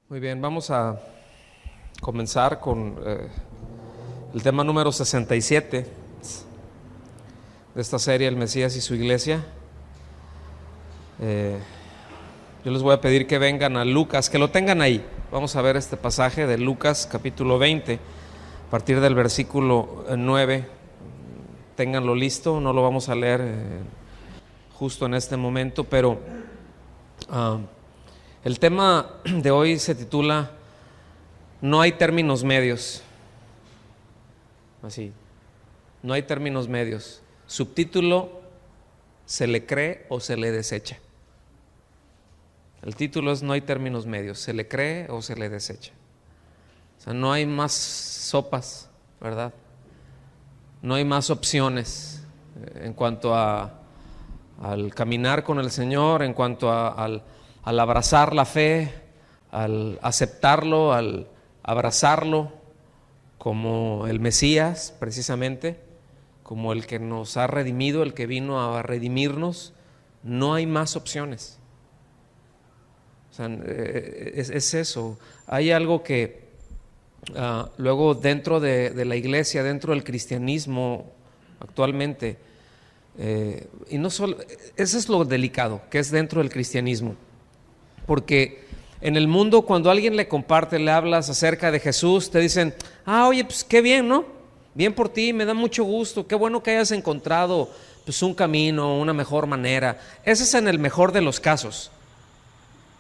Muy bien, vamos a comenzar con el tema número 67 de esta serie, El Mesías y su Iglesia. Yo les voy a pedir que vengan a Lucas, que lo tengan ahí. Vamos a ver este pasaje de Lucas capítulo 20, a partir del versículo 9. Ténganlo listo, no lo vamos a leer justo en este momento, pero el tema de hoy se titula No hay términos medios. Así, no hay términos medios. Subtítulo: ¿se le cree o se le desecha? El título es No hay términos medios, ¿se le cree o se le desecha? O sea, no hay más sopas, ¿verdad? No hay más opciones en cuanto al caminar con el Señor, en cuanto al abrazar la fe, al aceptarlo, al abrazarlo como el Mesías, precisamente, como el que nos ha redimido, el que vino a redimirnos. No hay más opciones. O sea, es eso. Hay algo que luego dentro de la iglesia, dentro del cristianismo actualmente, y no solo, eso es lo delicado que es dentro del cristianismo, porque en el mundo, cuando alguien le comparte, le hablas acerca de Jesús, te dicen: oye, pues qué bien, ¿no? Bien por ti, me da mucho gusto, qué bueno que hayas encontrado pues un camino, una mejor manera. Ese es en el mejor de los casos,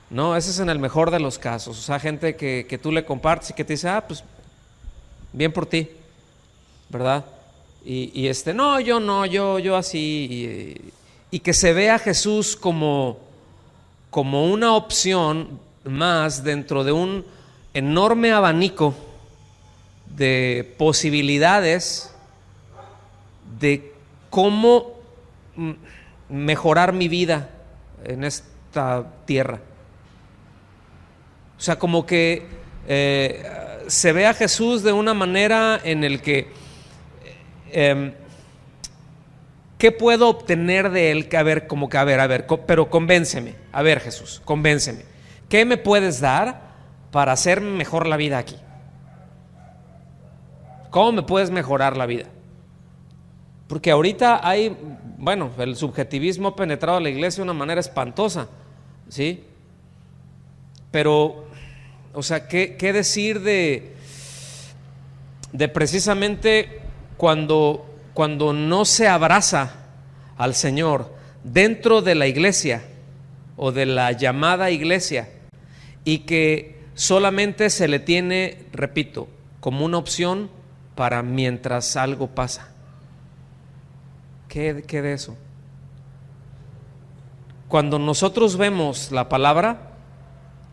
¿no? Ese es en el mejor de los casos. O sea, gente que tú le compartes y que te dice: pues bien por ti, ¿verdad? No, yo así, y que se ve a Jesús como una opción más dentro de un enorme abanico de posibilidades de cómo mejorar mi vida en esta tierra. O sea, como que se ve a Jesús de una manera en el que ¿qué puedo obtener de él? Pero convénceme. A ver, Jesús, convénceme. ¿Qué me puedes dar para hacer mejor la vida aquí? ¿Cómo me puedes mejorar la vida? Porque ahorita hay, el subjetivismo ha penetrado a la iglesia de una manera espantosa, ¿sí? Pero, o sea, ¿qué decir de precisamente cuando no se abraza al Señor dentro de la iglesia o de la llamada iglesia, y que solamente se le tiene, repito, como una opción para mientras algo pasa? ¿Qué de eso? Cuando nosotros vemos la palabra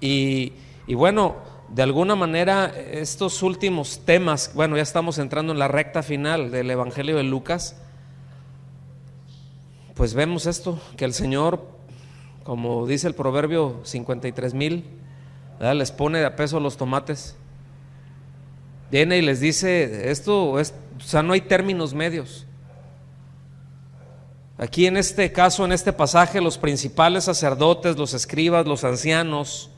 y de alguna manera estos últimos temas, ya estamos entrando en la recta final del Evangelio de Lucas, pues vemos esto, que el Señor, como dice el proverbio, 53,000, les pone de a peso los tomates. Viene y les dice esto, no hay términos medios. Aquí en este caso, en este pasaje, los principales sacerdotes, los escribas, los ancianos,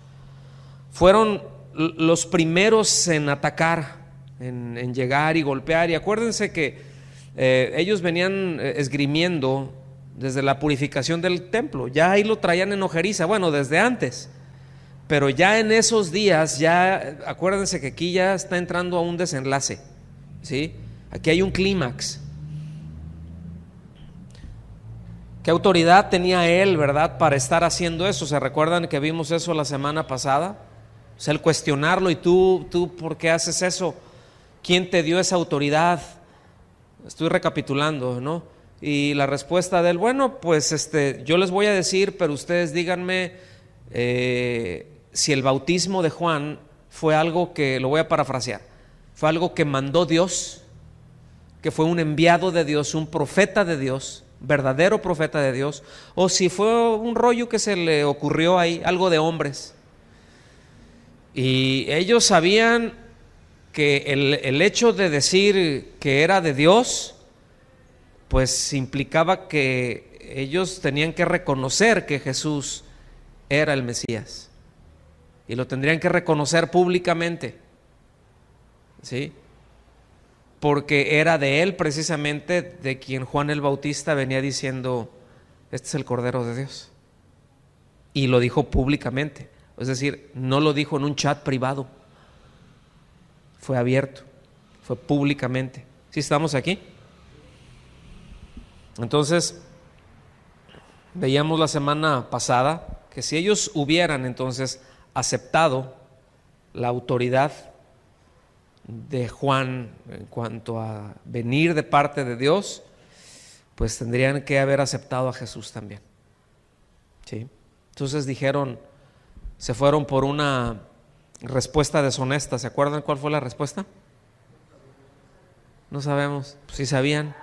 fueron los primeros en atacar, en llegar y golpear. Y acuérdense que ellos venían esgrimiendo desde la purificación del templo. Ya ahí lo traían en ojeriza, desde antes. Pero ya en esos días, acuérdense que aquí ya está entrando a un desenlace, ¿sí? Aquí hay un clímax. ¿Qué autoridad tenía él, verdad, para estar haciendo eso? ¿Se recuerdan que vimos eso la semana pasada? O sea, el cuestionarlo: ¿y tú por qué haces eso? ¿Quién te dio esa autoridad? Estoy recapitulando, ¿no? Y la respuesta de él: yo les voy a decir, pero ustedes díganme si el bautismo de Juan fue algo que, lo voy a parafrasear, fue algo que mandó Dios, que fue un enviado de Dios, un profeta de Dios, verdadero profeta de Dios, o si fue un rollo que se le ocurrió ahí, algo de hombres. Y ellos sabían que el hecho de decir que era de Dios, pues implicaba que ellos tenían que reconocer que Jesús era el Mesías. y lo tendrían que reconocer públicamente, ¿sí? Porque era de él precisamente de quien Juan el Bautista venía diciendo: este es el Cordero de Dios. Y lo dijo públicamente, es decir, no lo dijo en un chat privado, fue abierto, fue públicamente. ¿Sí estamos aquí? Entonces, veíamos la semana pasada que si ellos hubieran entonces aceptado la autoridad de Juan en cuanto a venir de parte de Dios, pues tendrían que haber aceptado a Jesús también, ¿sí? Entonces dijeron, se fueron por una respuesta deshonesta. ¿Se acuerdan cuál fue la respuesta? No sabemos. Pues sí sabían.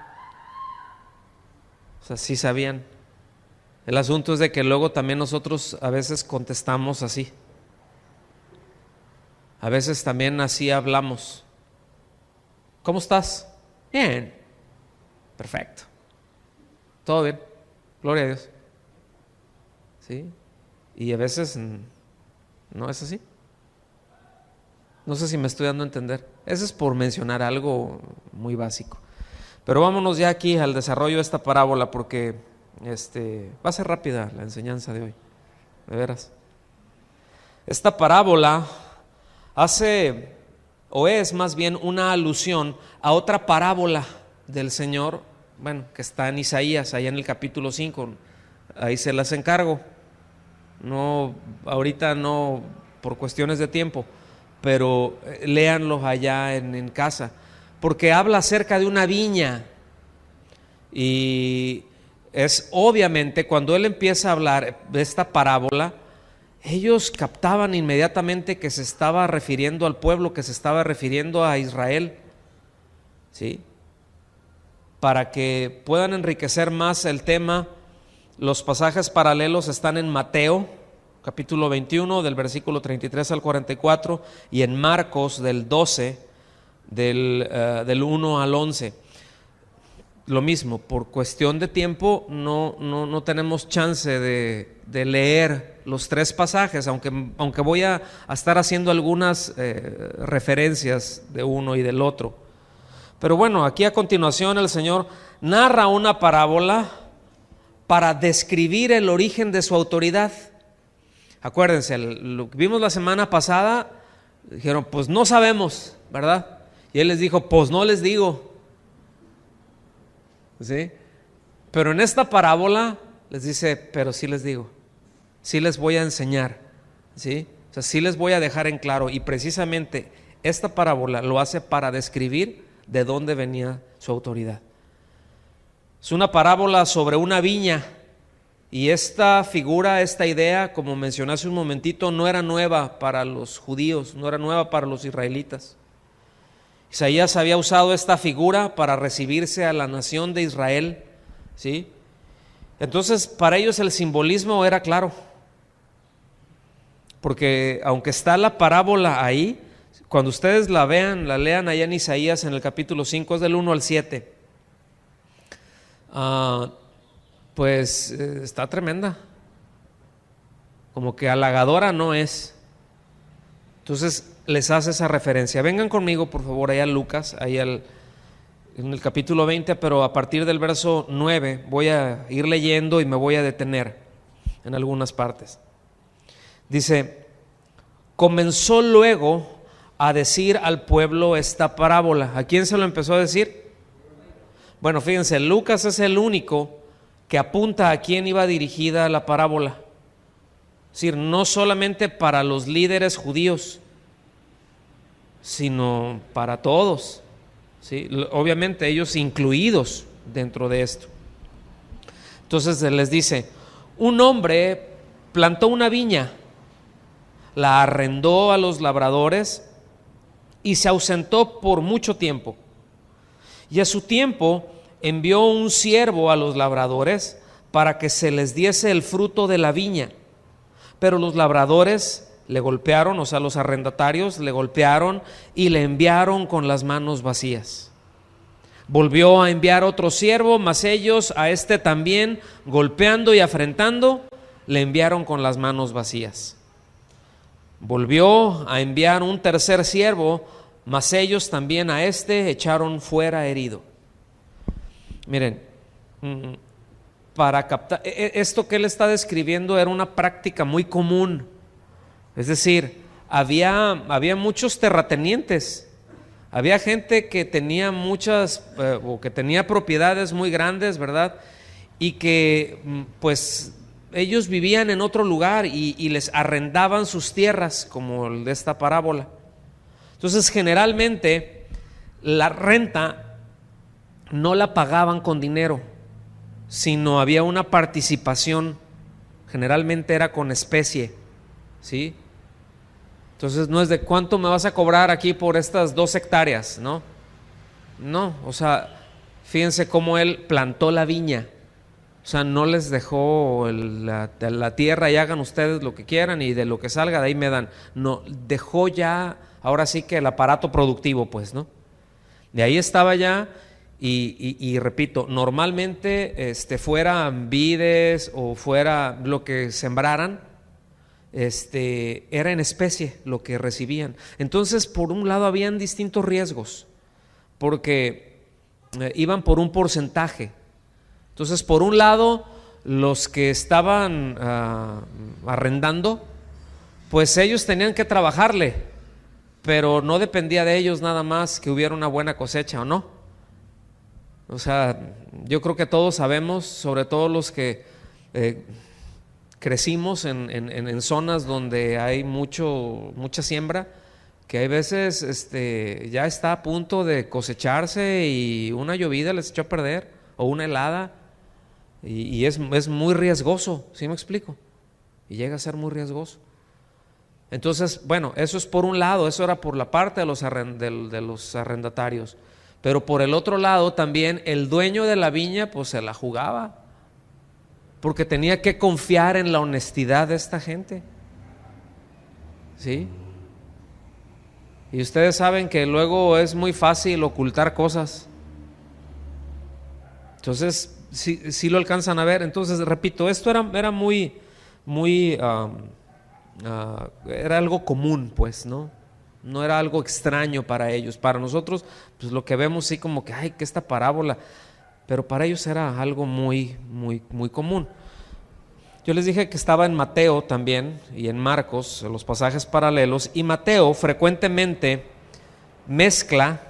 O sea, sí sabían. El asunto es de que luego también nosotros a veces contestamos así. A veces también así hablamos. ¿Cómo estás? Bien. Perfecto. Todo bien. Gloria a Dios. ¿Sí? Y a veces no es así. No sé si me estoy dando a entender. Eso es por mencionar algo muy básico. Pero vámonos ya aquí al desarrollo de esta parábola, porque va a ser rápida la enseñanza de hoy, de veras. Esta parábola hace, o es más bien una alusión a otra parábola del Señor, bueno, que está en Isaías, allá en el capítulo 5, ahí se las encargo. No, ahorita no, por cuestiones de tiempo, pero léanlos allá en casa, porque habla acerca de una viña. Y es obviamente cuando él empieza a hablar de esta parábola, ellos captaban inmediatamente que se estaba refiriendo al pueblo, que se estaba refiriendo a Israel, ¿sí? Para que puedan enriquecer más el tema, los pasajes paralelos están en Mateo, capítulo 21, del versículo 33 al 44, y en Marcos, del 12, del 1 al 11. Lo mismo, por cuestión de tiempo no tenemos chance de leer los tres pasajes, aunque voy a estar haciendo algunas referencias de uno y del otro. Pero bueno, aquí a continuación el Señor narra una parábola para describir el origen de su autoridad. Acuérdense, lo que vimos la semana pasada, dijeron, pues no sabemos, ¿verdad? Y Él les dijo, pues no les digo, ¿sí? Pero en esta parábola les dice, pero sí les digo, sí les voy a enseñar, ¿sí? O sea, sí les voy a dejar en claro, y precisamente esta parábola lo hace para describir de dónde venía su autoridad. Es una parábola sobre una viña, y esta figura, esta idea, como mencioné hace un momentito, no era nueva para los judíos, no era nueva para los israelitas. Isaías había usado esta figura para recibirse a la nación de Israel, ¿sí? Entonces, para ellos el simbolismo era claro, porque aunque está la parábola ahí, cuando ustedes la vean, la lean allá en Isaías en el capítulo 5, es del 1 al 7, pues está tremenda, como que halagadora no es. Entonces les hace esa referencia. Vengan conmigo por favor allá a Lucas, en el capítulo 20, pero a partir del verso 9 voy a ir leyendo y me voy a detener en algunas partes. Dice, comenzó luego a decir al pueblo esta parábola. ¿A quién se lo empezó a decir? Bueno, fíjense, Lucas es el único que apunta a quién iba dirigida la parábola. Es decir, no solamente para los líderes judíos, sino para todos, ¿sí? Obviamente ellos incluidos dentro de esto. Entonces les dice, un hombre plantó una viña, la arrendó a los labradores y se ausentó por mucho tiempo. Y a su tiempo envió un siervo a los labradores para que se les diese el fruto de la viña. Pero los labradores le golpearon, o sea, los arrendatarios le golpearon y le enviaron con las manos vacías. Volvió a enviar otro siervo, mas ellos a este también, golpeando y afrentando, le enviaron con las manos vacías. Volvió a enviar un tercer siervo, mas ellos también a este echaron fuera herido. Miren, para captar, esto que él está describiendo era una práctica muy común. Es decir, había muchos terratenientes, había gente que tenía muchas o que tenía propiedades muy grandes, ¿verdad? Y que pues ellos vivían en otro lugar y les arrendaban sus tierras, como el de esta parábola. Entonces generalmente la renta no la pagaban con dinero, sino había una participación, generalmente era con especie, ¿sí? Entonces no es de cuánto me vas a cobrar aquí por estas 2 hectáreas, ¿no? No, o sea, fíjense cómo él plantó la viña. O sea, no les dejó la tierra y hagan ustedes lo que quieran y de lo que salga de ahí me dan. No, dejó ya, ahora sí que el aparato productivo, pues, ¿no? De ahí estaba ya y repito, normalmente fuera vides o fuera lo que sembraran, era en especie lo que recibían. Entonces, por un lado habían distintos riesgos, porque iban por un porcentaje. Entonces, por un lado, los que estaban arrendando, pues ellos tenían que trabajarle, pero no dependía de ellos nada más que hubiera una buena cosecha o no. O sea, yo creo que todos sabemos, sobre todo los que crecimos en zonas donde hay mucha siembra, que hay veces ya está a punto de cosecharse y una llovida les echó a perder, o una helada, y es muy riesgoso, ¿sí me explico? Y llega a ser muy riesgoso. Entonces, bueno, eso es por un lado, eso era por la parte de los arrendatarios, pero por el otro lado también el dueño de la viña pues se la jugaba, porque tenía que confiar en la honestidad de esta gente, ¿sí? Y ustedes saben que luego es muy fácil ocultar cosas. Entonces, sí lo alcanzan a ver. Entonces, repito, esto era muy era algo común, pues, ¿no? No era algo extraño para ellos. Para nosotros, pues lo que vemos sí como que, ay, que esta parábola, pero para ellos era algo muy común. Yo les dije que estaba en Mateo también y en Marcos, en los pasajes paralelos, y Mateo frecuentemente mezcla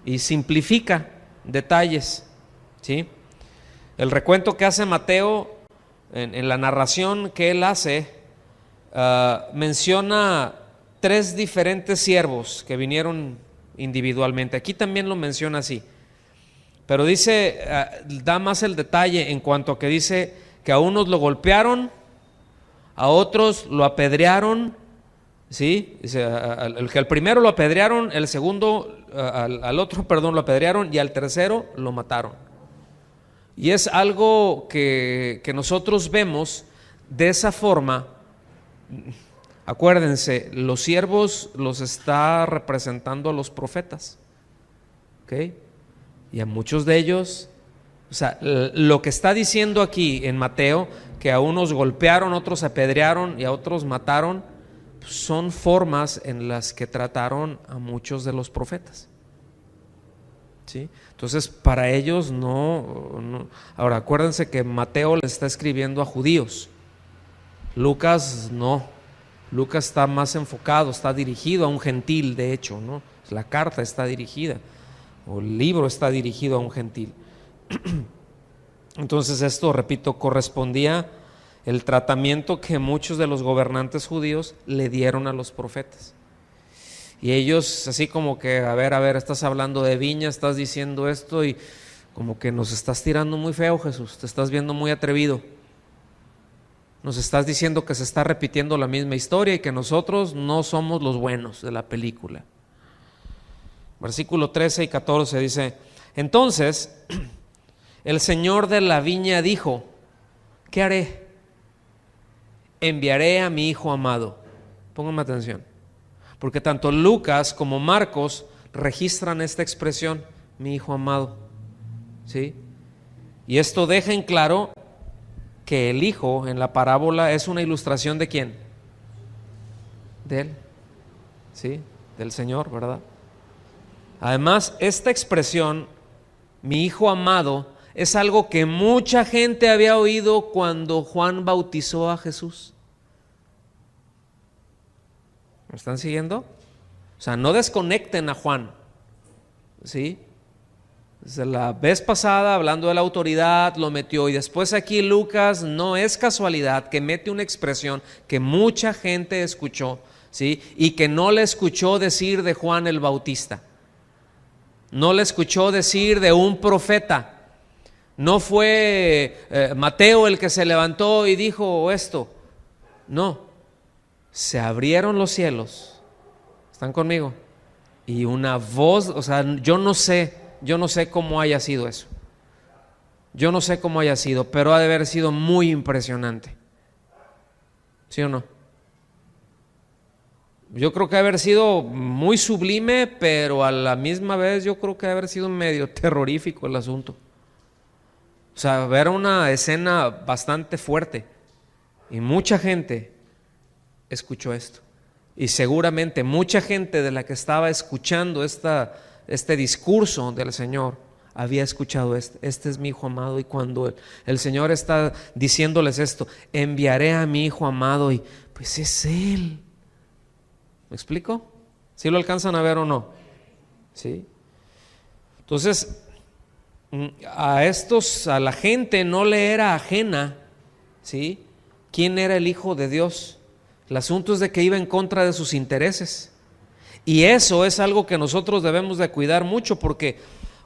y simplifica detalles, ¿sí? El recuento que hace Mateo en la narración que él hace, menciona 3 diferentes siervos que vinieron individualmente. Aquí también lo menciona así, pero dice, da más el detalle en cuanto a que dice que a unos lo golpearon, a otros lo apedrearon, ¿sí? Dice, al primero lo apedrearon, el segundo, al otro, perdón, lo apedrearon, y al tercero lo mataron. Y es algo que nosotros vemos de esa forma. Acuérdense, los siervos los está representando a los profetas, ¿ok? Y a muchos de ellos, o sea, lo que está diciendo aquí en Mateo, que a unos golpearon, otros apedrearon y a otros mataron, son formas en las que trataron a muchos de los profetas, ¿sí? Entonces, para ellos no. Ahora, acuérdense que Mateo le está escribiendo a judíos. Lucas no. Lucas está más enfocado, está dirigido a un gentil, de hecho, ¿no? La carta está dirigida, o el libro está dirigido a un gentil. Entonces esto, repito, correspondía el tratamiento que muchos de los gobernantes judíos le dieron a los profetas. Y ellos así como que, a ver, estás hablando de viña, estás diciendo esto y como que nos estás tirando muy feo, Jesús, te estás viendo muy atrevido. Nos estás diciendo que se está repitiendo la misma historia y que nosotros no somos los buenos de la película. Versículo 13 y 14 dice, entonces el señor de la viña dijo, ¿qué haré? Enviaré a mi hijo amado. Pónganme atención, porque tanto Lucas como Marcos registran esta expresión, mi hijo amado, ¿sí? Y esto deja en claro que el hijo en la parábola es una ilustración ¿de quién? de Él, ¿sí? Del Señor, ¿verdad? Además, esta expresión, mi Hijo amado, es algo que mucha gente había oído cuando Juan bautizó a Jesús. ¿Me están siguiendo? O sea, no desconecten a Juan, ¿sí? Desde la vez pasada, hablando de la autoridad, lo metió, y después aquí Lucas, no es casualidad que mete una expresión que mucha gente escuchó, ¿sí? Y que no le escuchó decir de Juan el Bautista, no le escuchó decir de un profeta. No fue Mateo el que se levantó y dijo esto. No, se abrieron los cielos. ¿Están conmigo? Y una voz, o sea, yo no sé cómo haya sido eso. Yo no sé cómo haya sido, pero ha de haber sido muy impresionante. ¿Sí o no? Yo creo que ha de haber sido muy sublime, pero a la misma vez yo creo que ha de haber sido medio terrorífico el asunto. O sea, ver una escena bastante fuerte, y mucha gente escuchó esto, y seguramente mucha gente de la que estaba escuchando este discurso del Señor había escuchado este es mi Hijo amado. Y cuando el Señor está diciéndoles esto, enviaré a mi Hijo amado, y pues es Él. ¿Me explico? ¿Sí lo alcanzan a ver o no? ¿Sí? Entonces, a la gente no le era ajena, ¿sí?, quién era el Hijo de Dios. El asunto es de que iba en contra de sus intereses, y eso es algo que nosotros debemos de cuidar mucho, porque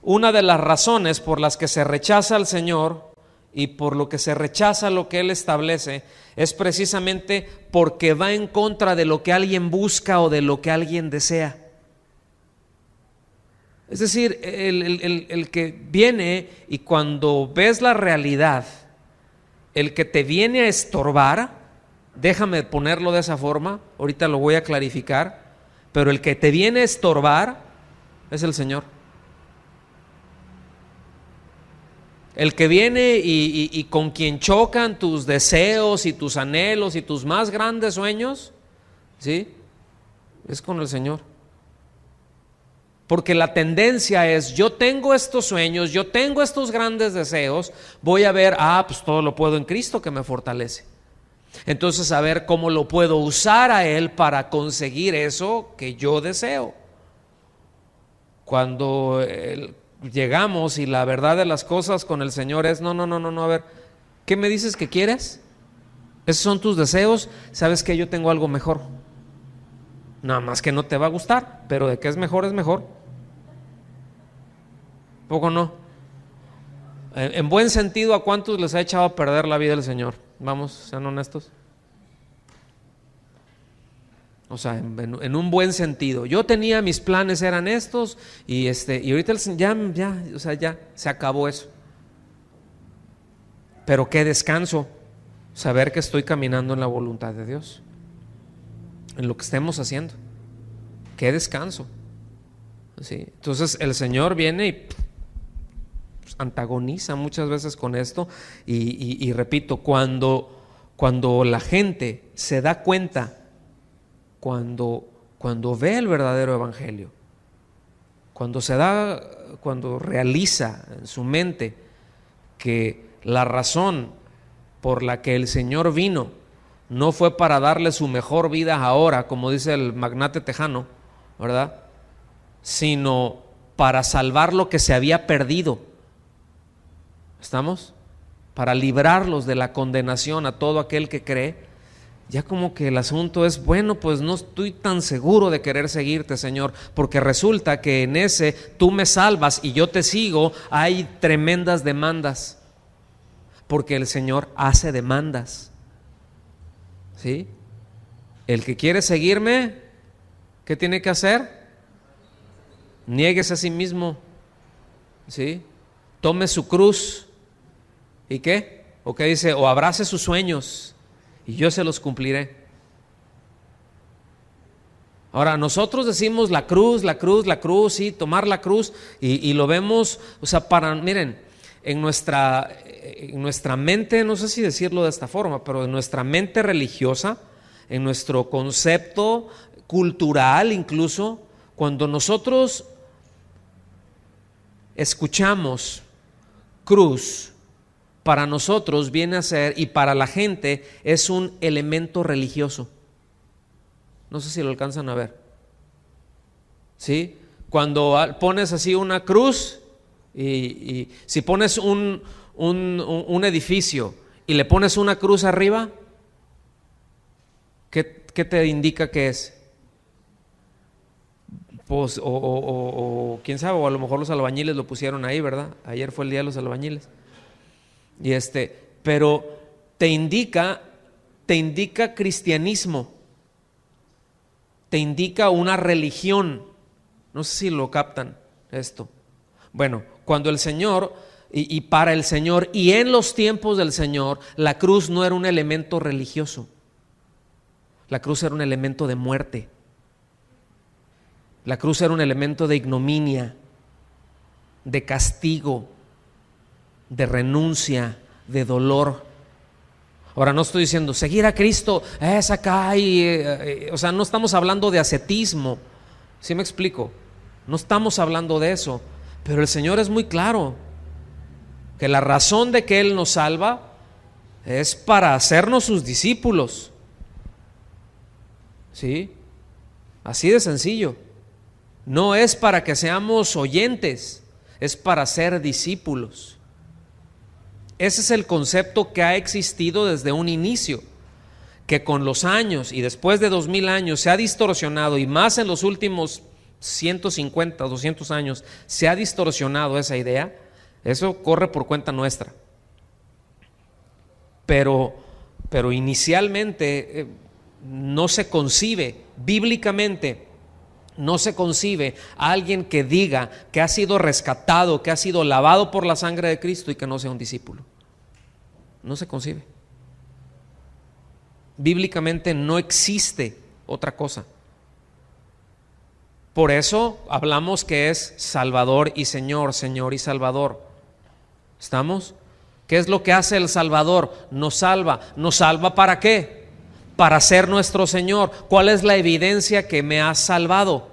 una de las razones por las que se rechaza al Señor y por lo que se rechaza lo que Él establece es precisamente porque va en contra de lo que alguien busca o de lo que alguien desea. Es decir, el que viene, y cuando ves la realidad, el que te viene a estorbar, déjame ponerlo de esa forma, ahorita lo voy a clarificar, pero el que te viene a estorbar es el Señor. El que viene y con quien chocan tus deseos y tus anhelos y tus más grandes sueños, ¿sí?, es con el Señor. Porque la tendencia es, yo tengo estos sueños, yo tengo estos grandes deseos, voy a ver, pues todo lo puedo en Cristo que me fortalece. Entonces, a ver cómo lo puedo usar a Él para conseguir eso que yo deseo. Cuando llegamos y la verdad de las cosas con el Señor es, no, a ver, ¿qué me dices que quieres? ¿Esos son tus deseos? ¿Sabes que yo tengo algo mejor? Nada más que no te va a gustar, pero de que es mejor, es mejor. ¿Poco no? En buen sentido, ¿a cuántos les ha echado a perder la vida el Señor? Vamos, sean honestos. O sea, en un buen sentido. Yo tenía, mis planes eran estos, y ahorita ya se acabó eso. Pero qué descanso saber que estoy caminando en la voluntad de Dios, en lo que estemos haciendo. Qué descanso. ¿Sí? Entonces el Señor viene y antagoniza muchas veces con esto, y repito, cuando la gente se da cuenta, cuando ve el verdadero evangelio, cuando realiza en su mente que la razón por la que el Señor vino no fue para darle su mejor vida ahora, como dice el magnate tejano, ¿verdad?, sino para salvar lo que se había perdido. ¿Estamos? Para librarlos de la condenación a todo aquel que cree. Ya como que el asunto es, bueno, pues no estoy tan seguro de querer seguirte, Señor, porque resulta que en ese tú me salvas y yo te sigo, hay tremendas demandas, porque el Señor hace demandas. ¿Sí? El que quiere seguirme, ¿qué tiene que hacer? Niéguese a sí mismo, ¿sí? Tome su cruz. ¿Y qué? ¿O qué dice? O abrace sus sueños y yo se los cumpliré. Ahora, nosotros decimos la cruz, sí, tomar la cruz, y lo vemos, o sea, miren, en nuestra mente, no sé si decirlo de esta forma, pero en nuestra mente religiosa, en nuestro concepto cultural incluso, cuando nosotros escuchamos cruz, para nosotros viene a ser, y para la gente es un elemento religioso. No sé si lo alcanzan a ver. ¿Sí? Cuando pones así una cruz y si pones un edificio y le pones una cruz arriba, ¿qué te indica que es? Pues, o quién sabe, o a lo mejor los albañiles lo pusieron ahí, ¿verdad? Ayer fue el día de los albañiles. Pero te indica cristianismo, te indica una religión. No sé si lo captan esto. Bueno, cuando el Señor y para el Señor y en los tiempos del Señor, la cruz no era un elemento religioso. La cruz era un elemento de muerte. La cruz era un elemento de ignominia, de castigo, de renuncia, de dolor. Ahora no estoy diciendo seguir a Cristo es acá o sea, no estamos hablando de ascetismo. ¿Sí me explico? No estamos hablando de eso, pero el Señor es muy claro que la razón de que Él nos salva es para hacernos sus discípulos. ¿Sí? Así de sencillo. No es para que seamos oyentes, es para ser discípulos. Ese es el concepto que ha existido desde un inicio, que con los años y después de 2000 años se ha distorsionado, y más en los últimos 150, 200 años se ha distorsionado esa idea. Eso corre por cuenta nuestra. Pero inicialmente no se concibe, bíblicamente no se concibe a alguien que diga que ha sido rescatado, que ha sido lavado por la sangre de Cristo y que no sea un discípulo. No se concibe. Bíblicamente no existe otra cosa. Por eso hablamos que es Salvador y Señor, Señor y Salvador. ¿Estamos? ¿Qué es lo que hace el Salvador? Nos salva. ¿Nos salva para qué? Para ser nuestro Señor. ¿Cuál es la evidencia que me ha salvado?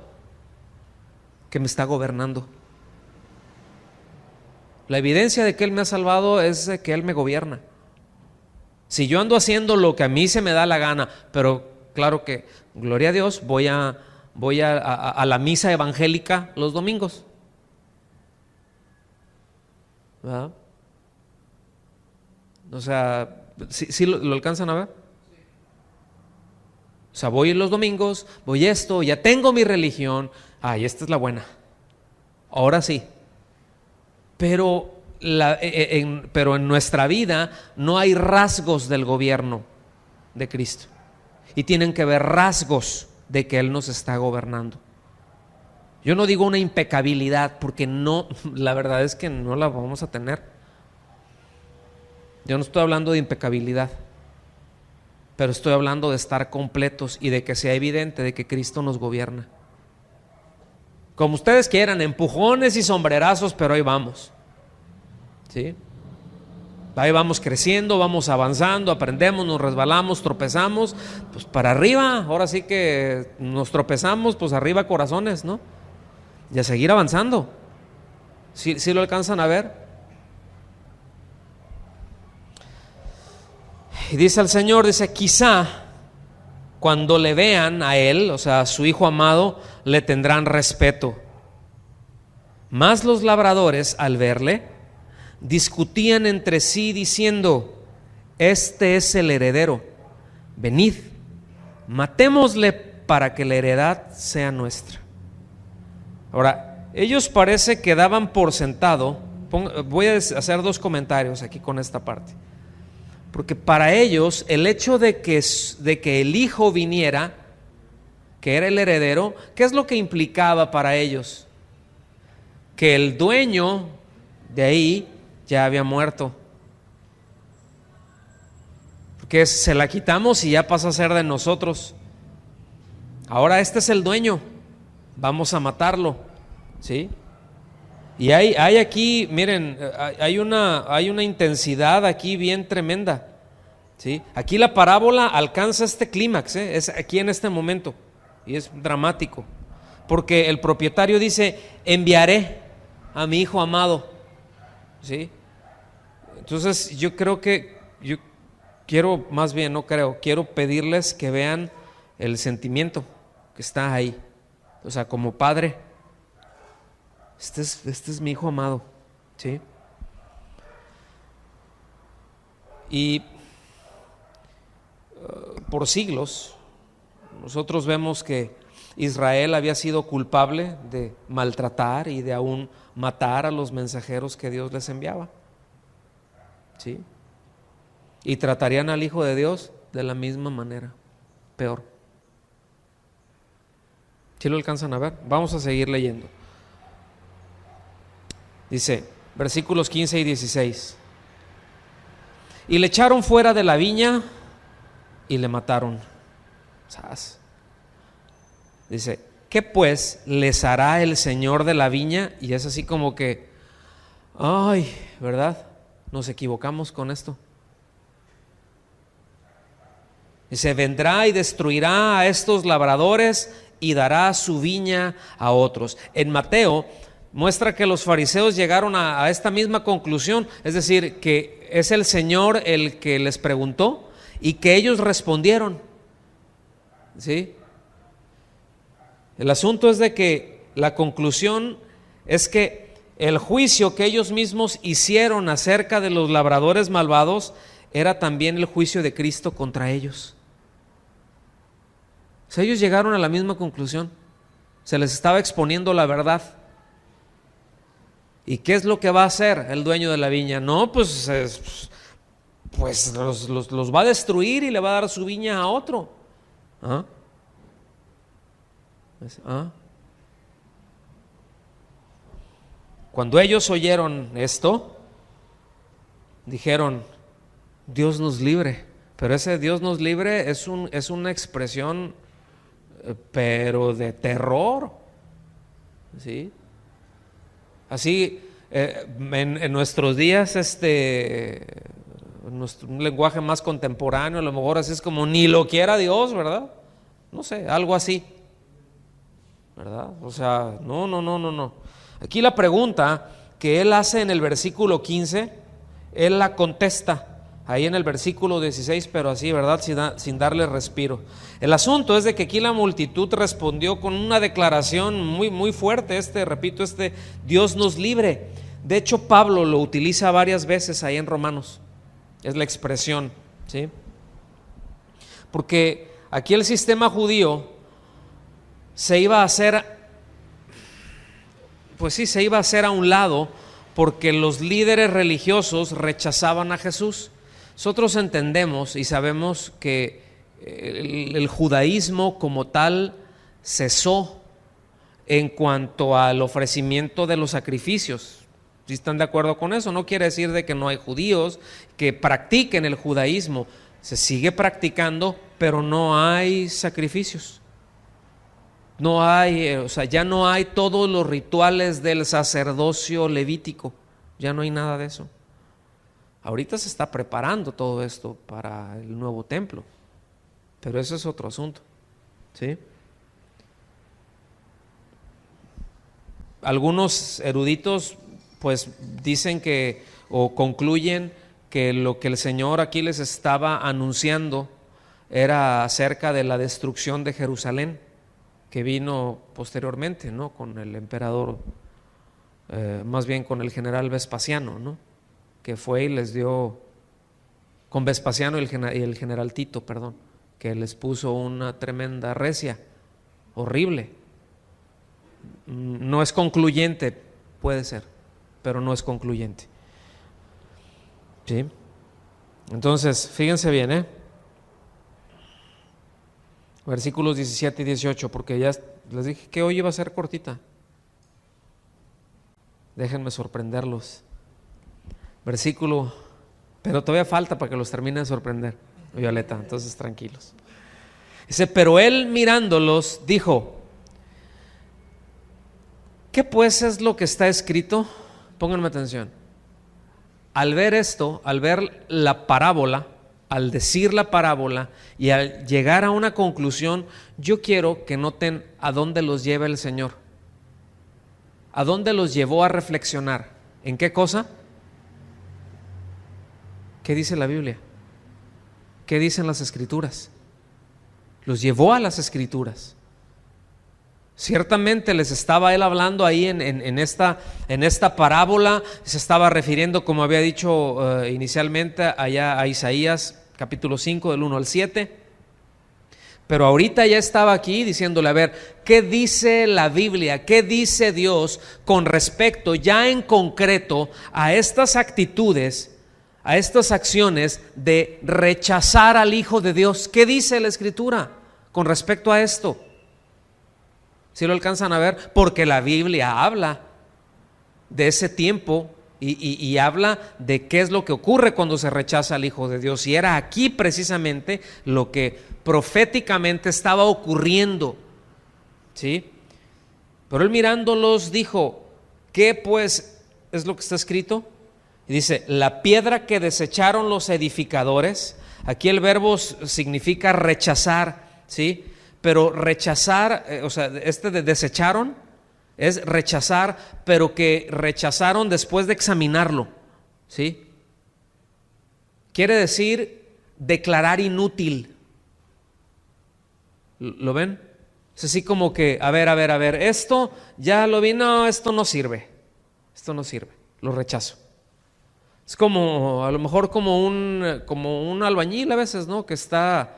Que me está gobernando. La evidencia de que Él me ha salvado es de que Él me gobierna. Si yo ando haciendo lo que a mí se me da la gana, pero claro que, gloria a Dios, voy a la misa evangélica los domingos, ¿verdad? O sea, ¿sí lo alcanzan a ver? O sea, voy los domingos, voy esto, ya tengo mi religión. Ay, esta es la buena. Ahora sí. Pero en nuestra vida no hay rasgos del gobierno de Cristo. Y tienen que ver rasgos de que Él nos está gobernando. Yo no digo una impecabilidad, porque no, la verdad es que no la vamos a tener. Yo no estoy hablando de impecabilidad, pero estoy hablando de estar completos y de que sea evidente de que Cristo nos gobierna. Como ustedes quieran, empujones y sombrerazos, pero ahí vamos. ¿Sí? Ahí vamos creciendo, vamos avanzando, aprendemos, nos resbalamos, tropezamos, pues para arriba. Ahora sí que nos tropezamos, pues arriba corazones, ¿no? Y a seguir avanzando. ¿Sí lo alcanzan a ver? Y dice el Señor, quizá cuando le vean a Él, o sea, a su Hijo amado, le tendrán respeto. Mas los labradores, al verle, discutían entre sí diciendo: este es el heredero, venid, matémosle para que la heredad sea nuestra. Ahora, ellos parece que daban por sentado, voy a hacer dos comentarios aquí con esta parte, porque para ellos el hecho de que el hijo viniera, que era el heredero, ¿qué es lo que implicaba para ellos? Que el dueño de ahí ya había muerto, porque se la quitamos y ya pasa a ser de nosotros. Ahora este es el dueño, vamos a matarlo, ¿sí? Y hay aquí, miren, hay una intensidad aquí bien tremenda. ¿sí? Aquí la parábola alcanza este clímax, es aquí en este momento, y es dramático, porque el propietario dice: enviaré a mi hijo amado, ¿sí? Entonces yo creo que, yo quiero, más bien no creo, quiero pedirles que vean el sentimiento que está ahí. O sea, como padre, este es mi hijo amado, ¿sí? Y por siglos nosotros vemos que Israel había sido culpable de maltratar y de aún matar a los mensajeros que Dios les enviaba, ¿sí? Y tratarían al Hijo de Dios de la misma manera, peor. ¿Sí lo alcanzan a ver? Vamos a seguir leyendo. Dice, versículos 15 y 16. Y le echaron fuera de la viña y le mataron. ¿Sabes? Dice, ¿qué pues les hará el Señor de la viña? Y es así como que, ay, ¿verdad? Nos equivocamos con esto. Dice, vendrá y destruirá a estos labradores y dará su viña a otros. En Mateo muestra que los fariseos llegaron a esta misma conclusión, es decir, que es el Señor el que les preguntó y que ellos respondieron, ¿sí? El asunto es de que la conclusión es que el juicio que ellos mismos hicieron acerca de los labradores malvados era también el juicio de Cristo contra ellos. O sea, ellos llegaron a la misma conclusión. Se les estaba exponiendo la verdad. ¿Y qué es lo que va a hacer el dueño de la viña? No, pues los va a destruir y le va a dar su viña a otro. ¿Ah? ¿Ah? Cuando ellos oyeron esto, dijeron, Dios nos libre. Pero ese Dios nos libre es una expresión, pero de terror, ¿sí? Así, en nuestros días, un lenguaje más contemporáneo, a lo mejor así es como ni lo quiera Dios, ¿verdad? No sé, algo así, ¿verdad? O sea, no. Aquí la pregunta que él hace en el versículo 15, él la contesta ahí en el versículo 16, pero así, ¿verdad? Sin darle respiro. El asunto es de que aquí la multitud respondió con una declaración muy, muy fuerte, repito, Dios nos libre. De hecho, Pablo lo utiliza varias veces ahí en Romanos, es la expresión, ¿sí? Porque aquí el sistema judío se iba a hacer a un lado porque los líderes religiosos rechazaban a Jesús. Nosotros entendemos y sabemos que el judaísmo como tal cesó en cuanto al ofrecimiento de los sacrificios. ¿Sí están de acuerdo con eso? No quiere decir de que no hay judíos que practiquen el judaísmo. Se sigue practicando, pero no hay sacrificios. No hay, ya no hay todos los rituales del sacerdocio levítico. Ya no hay nada de eso. Ahorita se está preparando todo esto para el nuevo templo, pero eso es otro asunto, ¿sí? Algunos eruditos pues dicen que, o concluyen que lo que el Señor aquí les estaba anunciando era acerca de la destrucción de Jerusalén, que vino posteriormente, ¿no? Con el emperador, más bien con el general Vespasiano, ¿no? Que fue y les dio, con Vespasiano y el general Tito, perdón, que les puso una tremenda recia, horrible. No es concluyente, puede ser, pero no es concluyente, ¿sí? Entonces, fíjense bien, versículos 17 y 18, porque ya les dije que hoy iba a ser cortita. Déjenme sorprenderlos. Versículo, pero todavía falta para que los termine de sorprender, Violeta, entonces tranquilos. Dice, pero él mirándolos dijo, ¿qué pues es lo que está escrito? Pónganme atención. Al ver esto, al ver la parábola, al decir la parábola y al llegar a una conclusión, yo quiero que noten a dónde los lleva el Señor. ¿A dónde los llevó a reflexionar? ¿En qué cosa? ¿Qué dice la Biblia? ¿Qué dicen las Escrituras? Los llevó a las Escrituras. Ciertamente les estaba él hablando ahí en esta parábola, se estaba refiriendo, como había dicho inicialmente, allá a Isaías capítulo 5 del 1 al 7, pero ahorita ya estaba aquí diciéndole, a ver, ¿qué dice la Biblia? ¿Qué dice Dios con respecto ya en concreto a estas actitudes, a estas acciones de rechazar al Hijo de Dios? ¿Qué dice la Escritura con respecto a esto? ¿Sí lo alcanzan a ver? Porque la Biblia habla de ese tiempo y habla de qué es lo que ocurre cuando se rechaza al Hijo de Dios. Y era aquí precisamente lo que proféticamente estaba ocurriendo, ¿sí? Pero él mirándolos dijo, ¿qué pues es lo que está escrito? Y dice, la piedra que desecharon los edificadores. Aquí el verbo significa rechazar, ¿sí? Pero rechazar, o sea, de desecharon es rechazar, pero que rechazaron después de examinarlo, ¿sí? Quiere decir declarar inútil. ¿Lo ven? Es así como que, a ver, esto ya lo vi, no, esto no sirve, lo rechazo. Es como, a lo mejor como un albañil a veces, ¿no? Que está,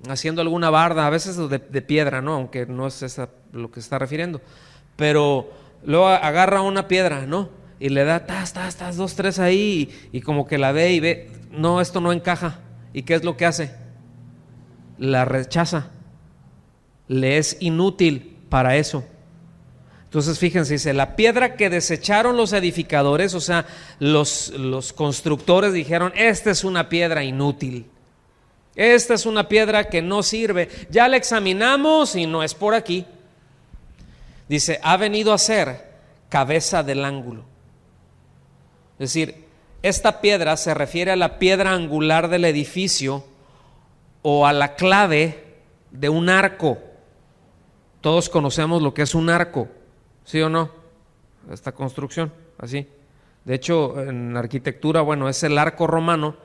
haciendo alguna barda, a veces de piedra, ¿no? Aunque no es esa lo que está refiriendo, pero luego agarra una piedra, ¿no? Y le da tas, 2, 3 ahí, y como que la ve y ve, no, esto no encaja. ¿Y qué es lo que hace? La rechaza, le es inútil para eso. Entonces fíjense, dice, la piedra que desecharon los edificadores, o sea, los constructores dijeron, esta es una piedra inútil. Esta es una piedra que no sirve. Ya la examinamos y no es por aquí. Dice, ha venido a ser cabeza del ángulo. Es decir, esta piedra se refiere a la piedra angular del edificio o a la clave de un arco. Todos conocemos lo que es un arco, ¿sí o no? Esta construcción, así. De hecho, en arquitectura, bueno, es el arco romano,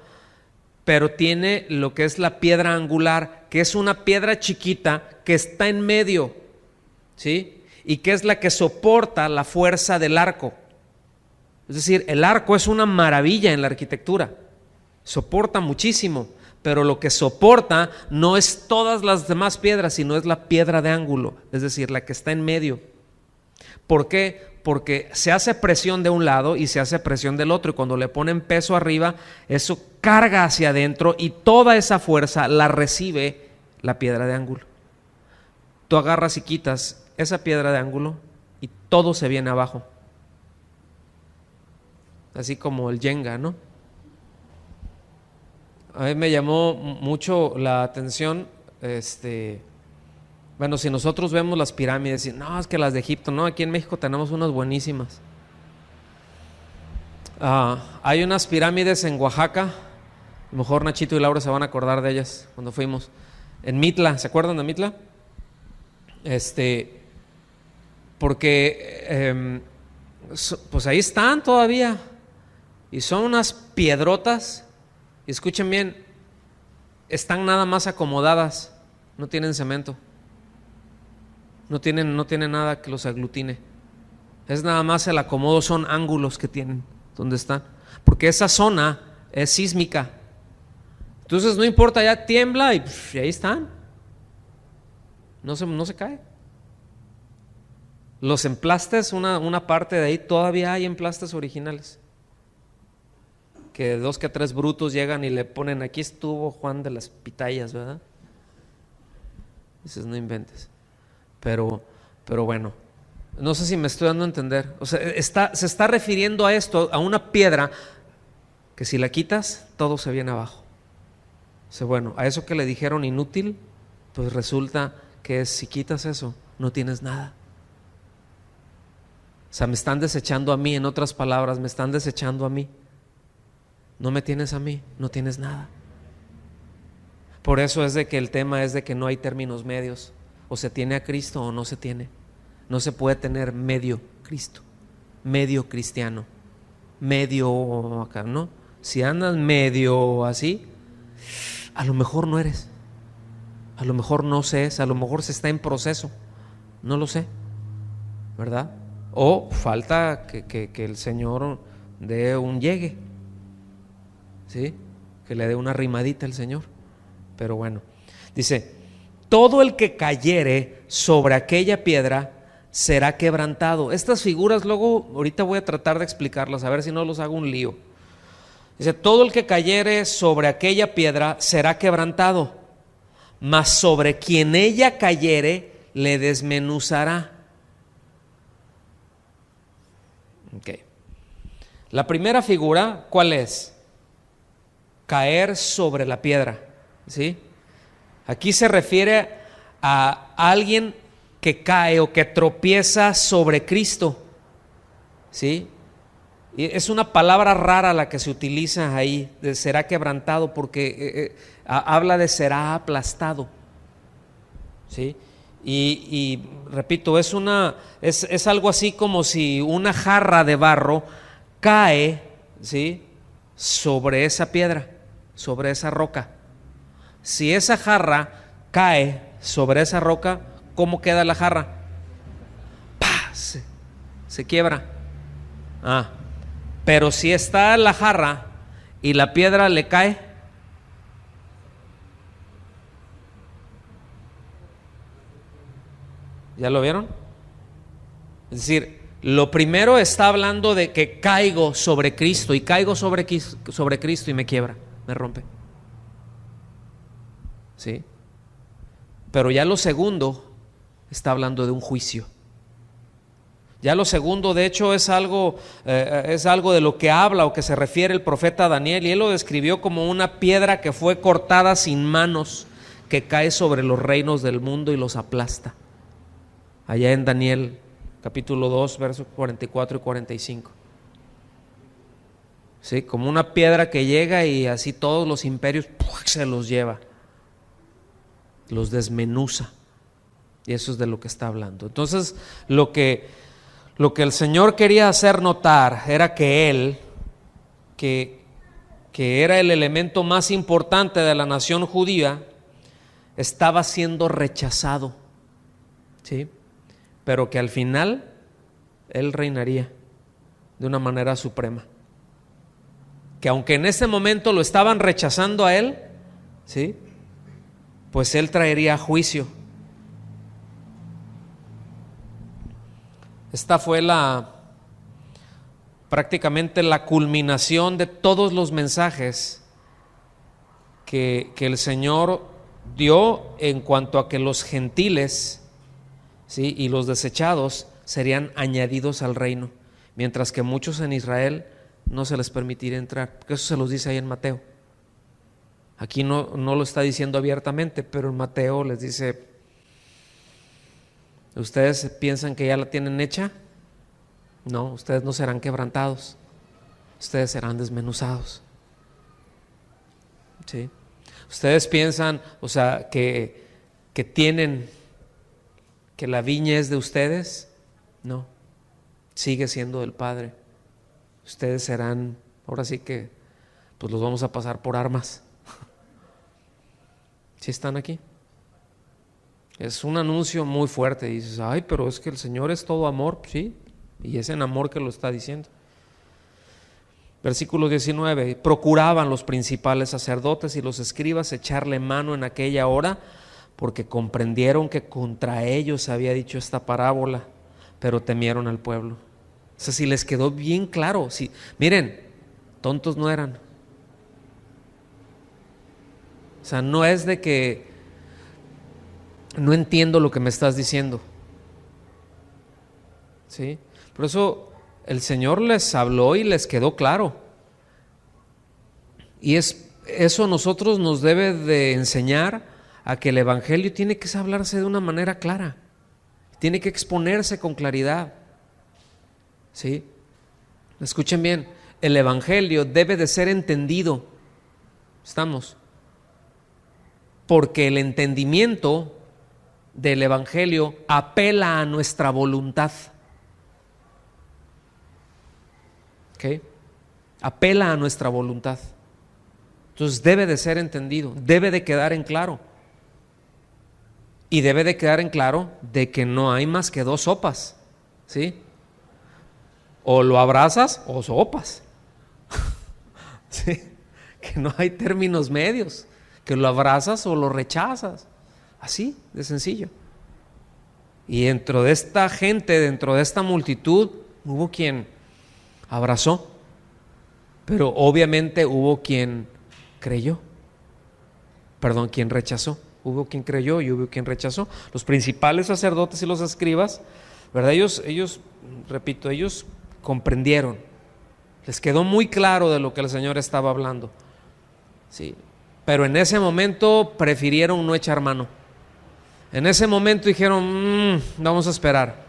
pero tiene lo que es la piedra angular, que es una piedra chiquita que está en medio, ¿sí? Y que es la que soporta la fuerza del arco. Es decir, el arco es una maravilla en la arquitectura, soporta muchísimo, pero lo que soporta no es todas las demás piedras, sino es la piedra de ángulo, es decir, la que está en medio. ¿Por qué? Porque se hace presión de un lado y se hace presión del otro, y cuando le ponen peso arriba, eso carga hacia adentro y toda esa fuerza la recibe la piedra de ángulo. Tú agarras y quitas esa piedra de ángulo y todo se viene abajo, así como el Jenga, ¿no? A mí me llamó mucho la atención, bueno, si nosotros vemos las pirámides, y no, es que las de Egipto, no, aquí en México tenemos unas buenísimas. Hay unas pirámides en Oaxaca, a lo mejor Nachito y Laura se van a acordar de ellas cuando fuimos, en Mitla, ¿se acuerdan de Mitla? Porque pues ahí están todavía, y son unas piedrotas, y escuchen bien, están nada más acomodadas, no tienen cemento. No tienen nada que los aglutine. Es nada más el acomodo, son ángulos que tienen donde están. Porque esa zona es sísmica. Entonces no importa, ya tiembla y ahí están. No se cae. Los emplastes, una parte de ahí todavía hay emplastes originales. Que 2 que 3 brutos llegan y le ponen, aquí estuvo Juan de las Pitayas, ¿verdad? Dices, no inventes. Pero bueno, no sé si me estoy dando a entender. O sea, se está refiriendo a esto, a una piedra que si la quitas, todo se viene abajo. O sea, bueno, a eso que le dijeron inútil, pues resulta que si quitas eso, no tienes nada. O sea, me están desechando a mí, en otras palabras, me están desechando a mí. no me tienes a mí, no tienes nada. Por eso es de que el tema es de que no hay términos medios. O se tiene a Cristo o no se tiene. No se puede tener medio Cristo, medio cristiano, medio acá, ¿no? Si andas medio así, a lo mejor no eres, a lo mejor no se es, a lo mejor se está en proceso, no lo sé, ¿verdad? O falta que el Señor dé un llegue, ¿sí? Que le dé una rimadita el Señor. Pero bueno, dice, todo el que cayere sobre aquella piedra será quebrantado. Estas figuras luego, ahorita voy a tratar de explicarlas, a ver si no los hago un lío. Dice, todo el que cayere sobre aquella piedra será quebrantado, mas sobre quien ella cayere le desmenuzará. Okay. La primera figura, ¿cuál es? Caer sobre la piedra, ¿sí? Aquí se refiere a alguien que cae o que tropieza sobre Cristo, ¿sí? Y es una palabra rara la que se utiliza ahí, de será quebrantado, porque habla de será aplastado, ¿sí? Y repito, es algo así como si una jarra de barro cae, ¿sí?, sobre esa piedra, sobre esa roca. Si esa jarra cae sobre esa roca, ¿cómo queda la jarra? ¡Pah! Se quiebra. Pero si está la jarra y la piedra le cae, ¿ya lo vieron? Es decir, lo primero está hablando de que caigo sobre Cristo, y caigo sobre Cristo y me quiebra, me rompe, ¿sí? Pero ya lo segundo está hablando de un juicio. Ya lo segundo, de hecho, es algo de lo que habla o que se refiere el profeta Daniel, y él lo describió como una piedra que fue cortada sin manos, que cae sobre los reinos del mundo y los aplasta. Allá en Daniel capítulo 2, versos 44 y 45. Sí, como una piedra que llega y así todos los imperios se los lleva, los desmenuza. Y eso es de lo que está hablando. Entonces, lo que el Señor quería hacer notar era que Él, que era el elemento más importante de la nación judía, estaba siendo rechazado, ¿sí? Pero que al final Él reinaría de una manera suprema. Que aunque en ese momento lo estaban rechazando a Él, ¿sí?, pues Él traería juicio. Esta fue prácticamente la culminación de todos los mensajes que el Señor dio en cuanto a que los gentiles, ¿sí?, y los desechados serían añadidos al reino, mientras que muchos en Israel no se les permitiría entrar, porque eso se los dice ahí en Mateo. Aquí no lo está diciendo abiertamente, pero en Mateo les dice: ¿ustedes piensan que ya la tienen hecha? No, ustedes no serán quebrantados, ustedes serán desmenuzados, ¿sí? Ustedes piensan, o sea, que tienen, que la viña es de ustedes. No, sigue siendo del Padre. Ustedes serán, ahora sí que pues los vamos a pasar por armas. ¿Sí están aquí? Es un anuncio muy fuerte. Y dices, ay, pero es que el Señor es todo amor. Sí, y es en amor que lo está diciendo. Versículo 19: procuraban los principales sacerdotes y los escribas echarle mano en aquella hora, porque comprendieron que contra ellos había dicho esta parábola, pero temieron al pueblo. O sea, si les quedó bien claro, miren, tontos no eran. O sea, no es de que no entiendo lo que me estás diciendo, ¿sí? Por eso el Señor les habló y les quedó claro. Y eso a nosotros nos debe de enseñar a que el Evangelio tiene que hablarse de una manera clara, tiene que exponerse con claridad, ¿sí? Escuchen bien, el Evangelio debe de ser entendido. ¿Estamos? Porque el entendimiento del Evangelio apela a nuestra voluntad. ¿Ok? Apela a nuestra voluntad. Entonces debe de ser entendido, debe de quedar en claro. Y debe de quedar en claro de que no hay más que dos sopas, ¿sí? O lo abrazas o sopas. ¿Sí? Que no hay términos medios, que lo abrazas o lo rechazas. Así de sencillo. Y dentro de esta gente, dentro de esta multitud, hubo quien abrazó, pero obviamente hubo quien creyó. Perdón, quien rechazó. Hubo quien creyó y hubo quien rechazó. Los principales sacerdotes y los escribas, ¿verdad? Ellos, repito, ellos comprendieron. Les quedó muy claro de lo que el Señor estaba hablando. Sí. Pero en ese momento prefirieron no echar mano. En ese momento dijeron, vamos a esperar.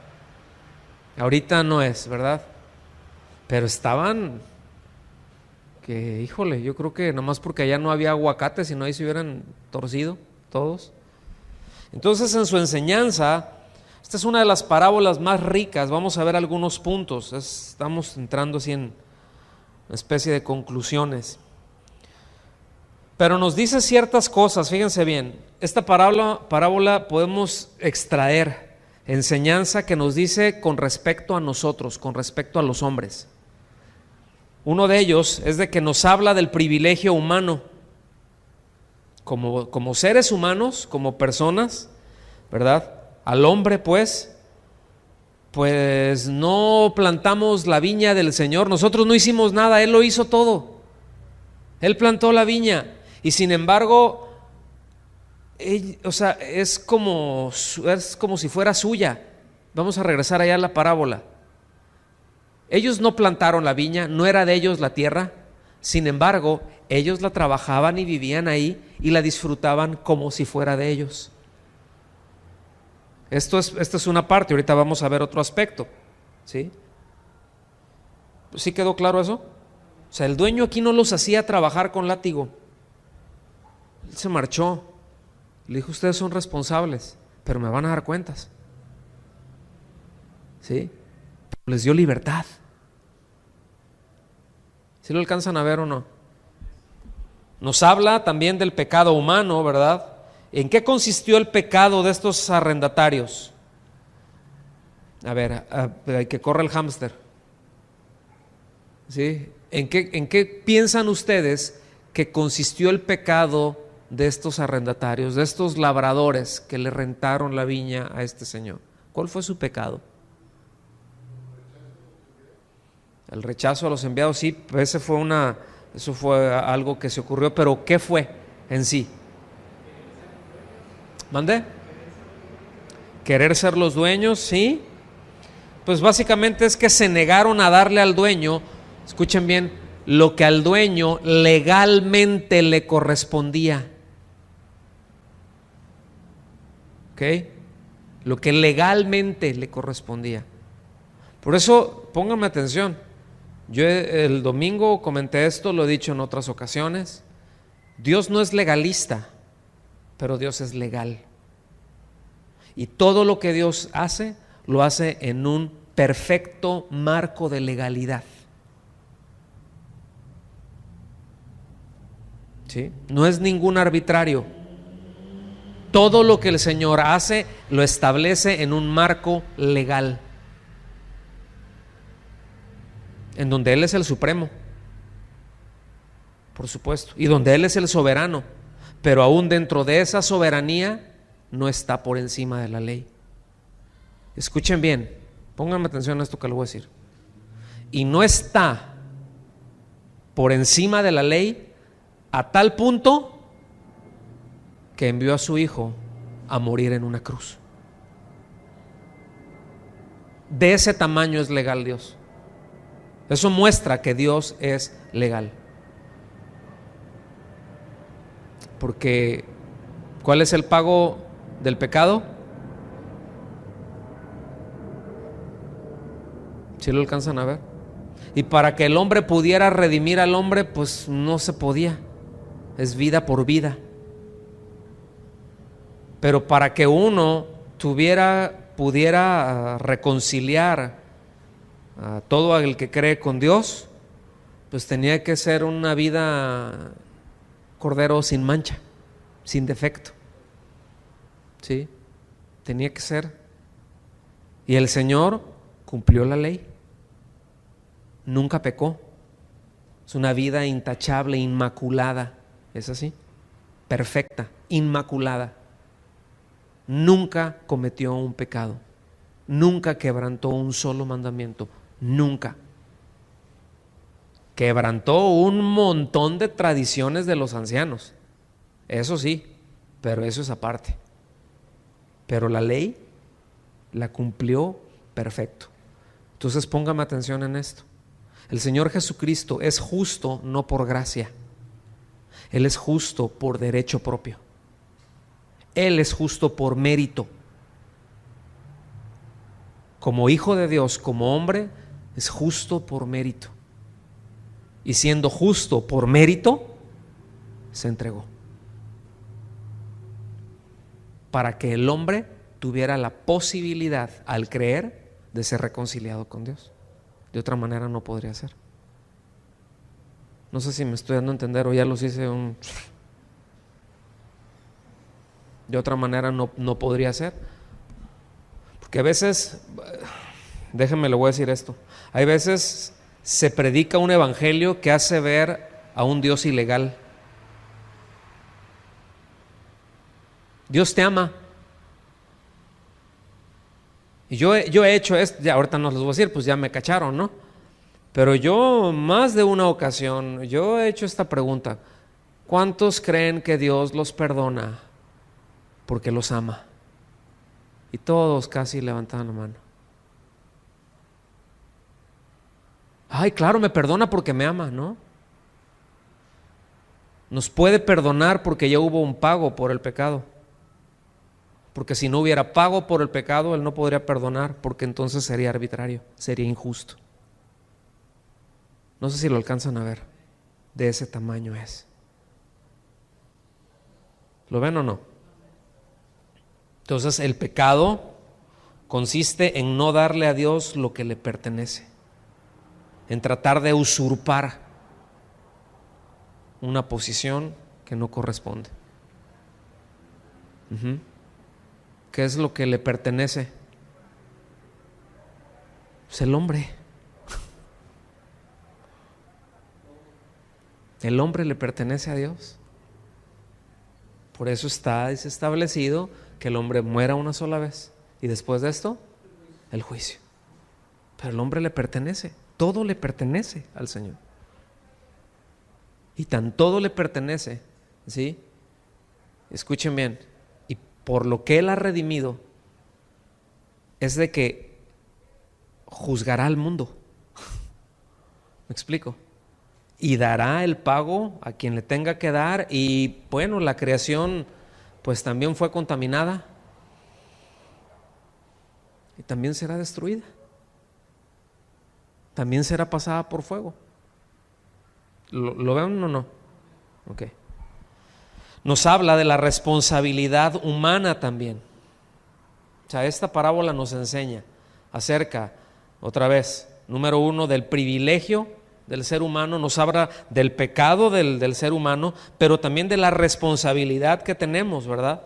Ahorita no es, ¿verdad? Pero estaban, que híjole, yo creo que nomás porque allá no había aguacate, si no ahí se hubieran torcido todos. Entonces en su enseñanza, esta es una de las parábolas más ricas. Vamos a ver algunos puntos. Estamos entrando así en una especie de conclusiones. Pero nos dice ciertas cosas, fíjense bien. Esta parábola podemos extraer enseñanza que nos dice con respecto a nosotros, con respecto a los hombres. Uno de ellos es de que nos habla del privilegio humano. Como seres humanos, como personas, ¿verdad? Al hombre pues no plantamos la viña del Señor. Nosotros no hicimos nada, Él lo hizo todo. Él plantó la viña. Y sin embargo, es como si fuera suya. Vamos a regresar allá a la parábola. Ellos no plantaron la viña, no era de ellos la tierra. Sin embargo, ellos la trabajaban y vivían ahí y la disfrutaban como si fuera de ellos. Esta es una parte, ahorita vamos a ver otro aspecto. ¿Sí? ¿Sí quedó claro eso? O sea, el dueño aquí no los hacía trabajar con látigo. Él se marchó. Le dijo, ustedes son responsables, pero me van a dar cuentas. ¿Sí? Les dio libertad. ¿Sí lo alcanzan a ver o no? Nos habla también del pecado humano, ¿verdad? ¿En qué consistió el pecado de estos arrendatarios? A ver, que corre el hámster. ¿Sí? ¿En qué piensan ustedes que consistió el pecado de estos arrendatarios, de estos labradores que le rentaron la viña a este señor? ¿Cuál fue su pecado? El rechazo a los enviados, sí, eso fue algo que se ocurrió, pero ¿qué fue en sí? ¿Mande? Querer ser los dueños, sí. Pues básicamente es que se negaron a darle al dueño, escuchen bien, lo que al dueño legalmente le correspondía. ¿Ok? Lo que legalmente le correspondía. Por eso, pónganme atención. Yo el domingo comenté esto, lo he dicho en otras ocasiones. Dios no es legalista, pero Dios es legal. Y todo lo que Dios hace, lo hace en un perfecto marco de legalidad. ¿Sí? No es ningún arbitrario. Todo lo que el Señor hace, lo establece en un marco legal, en donde Él es el supremo, por supuesto, y donde Él es el soberano, pero aún dentro de esa soberanía no está por encima de la ley. Escuchen bien, pónganme atención a esto que les voy a decir. Y no está por encima de la ley a tal punto que envió a su Hijo a morir en una cruz. De ese tamaño es legal Dios. Eso muestra que Dios es legal. Porque ¿cuál es el pago del pecado? ¿Sí lo alcanzan a ver? Y para que el hombre pudiera redimir al hombre, pues no se podía. Es vida por vida. Pero para que uno pudiera reconciliar a todo el que cree con Dios, pues tenía que ser una vida cordero sin mancha, sin defecto. ¿Sí? Tenía que ser. Y el Señor cumplió la ley. Nunca pecó. Es una vida intachable, inmaculada. ¿Es así? Perfecta, inmaculada. Nunca cometió un pecado. Nunca quebrantó un solo mandamiento. Nunca. Quebrantó un montón de tradiciones de los ancianos. Eso sí, pero eso es aparte. Pero la ley la cumplió perfecto. Entonces póngame atención en esto. El Señor Jesucristo es justo no por gracia. Él es justo por derecho propio. Él es justo por mérito. Como hijo de Dios, como hombre, es justo por mérito. Y siendo justo por mérito, se entregó. Para que el hombre tuviera la posibilidad, al creer, de ser reconciliado con Dios. De otra manera no podría ser. No sé si me estoy dando a entender o ya los hice un... De otra manera no podría ser. Porque a veces, déjenme le voy a decir esto, hay veces se predica un evangelio que hace ver a un Dios ilegal. Dios te ama. Y yo he hecho esto, ya ahorita no les voy a decir, pues ya me cacharon, ¿no? Pero yo más de una ocasión, yo he hecho esta pregunta: ¿cuántos creen que Dios los perdona porque los ama? Y todos casi levantaban la mano. Ay, claro, me perdona porque me ama, ¿no? Nos puede perdonar porque ya hubo un pago por el pecado. Porque si no hubiera pago por el pecado, Él no podría perdonar, porque entonces sería arbitrario, sería injusto. No sé si lo alcanzan a ver. De ese tamaño es. ¿Lo ven o no? Entonces el pecado consiste en no darle a Dios lo que le pertenece, en tratar de usurpar una posición que no corresponde. ¿Qué es lo que le pertenece? Pues el hombre. El hombre le pertenece a Dios. Por eso está establecido que el hombre muera una sola vez y después de esto, el juicio. Pero el hombre le pertenece, todo le pertenece al Señor. Y tan todo le pertenece, ¿sí? Escuchen bien, y por lo que Él ha redimido, es de que juzgará al mundo. ¿Me explico? Y dará el pago a quien le tenga que dar. Y bueno, la creación pues también fue contaminada y también será destruida, también será pasada por fuego. ¿Lo ven o no? Ok. Nos habla de la responsabilidad humana también. O sea, esta parábola nos enseña acerca, otra vez, número uno, del privilegio del ser humano, nos habla del pecado del ser humano, pero también de la responsabilidad que tenemos, ¿verdad?